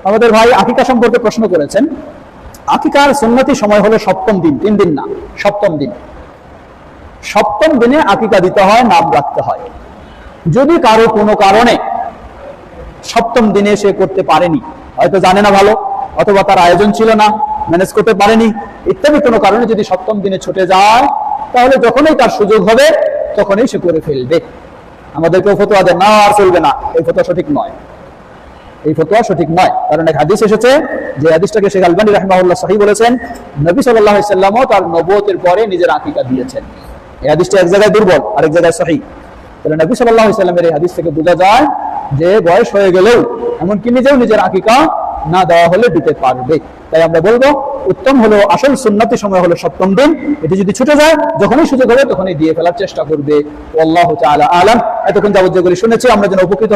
আমাদের ভাই আকিকা সম্পর্কে প্রশ্ন করেছেন। আকিকার সুন্নতি সময় হলো সপ্তম দিন, 3 দিন না, সপ্তম দিন। সপ্তম দিনে আকিকা দিতে হয়, নাম রাখতে হয়। যদি কারো কোনো কারণে সপ্তম দিনে সে করতে পারেনি, হয়তো জানে না ভালো, অথবা তার আয়োজন ছিল না, ম্যানেজ করতে পারেনি, ইত্যাদি কোনো কারণে যদি সপ্তম দিনে ছুটে যায়, তাহলে যখনই তার সুযোগ হবে তখনই সে করে ফেলবে। আমাদেরকেও ফতোয়া দেন না আর চলবে না, এই ফতোয়া সঠিক নয়, এই ফতোয়া সঠিক নয়। কারণ এক হাদিস এসেছে, যে হাদিসটাকে শেখ আলবানী রাহিমাহুল্লাহ সহিহ বলেছেন, নবী সাল্লাল্লাহু আলাইহি ওয়াসাল্লামও তার নবুয়তের পরে নিজের আকিকা দিয়েছেন। এই হাদিসটা এক জায়গায় দুর্বল, আরেক জায়গায় সহিহ। তাহলে নবী সাল্লাল্লাহু আলাইহি ওয়াসাল্লামের এই হাদিস থেকে বোঝা যায় যে বয়স হয়ে গেলেও এমনকি নিজেও নিজের আকিকা না দেওয়া হলে দিতে পারবে। তাই আমরা বলবো উত্তম হলো, আসল সুন্নতি সময় হলো সপ্তম দিন। এটি যদি ছুটে যায়, যখনই সুযোগ হবে তখনই দিয়ে ফেলার চেষ্টা করবে। আল্লাহু তাআলা আলাম। এতক্ষণ যাবত যেগুলি শুনেছি আমরা যেন উপকৃত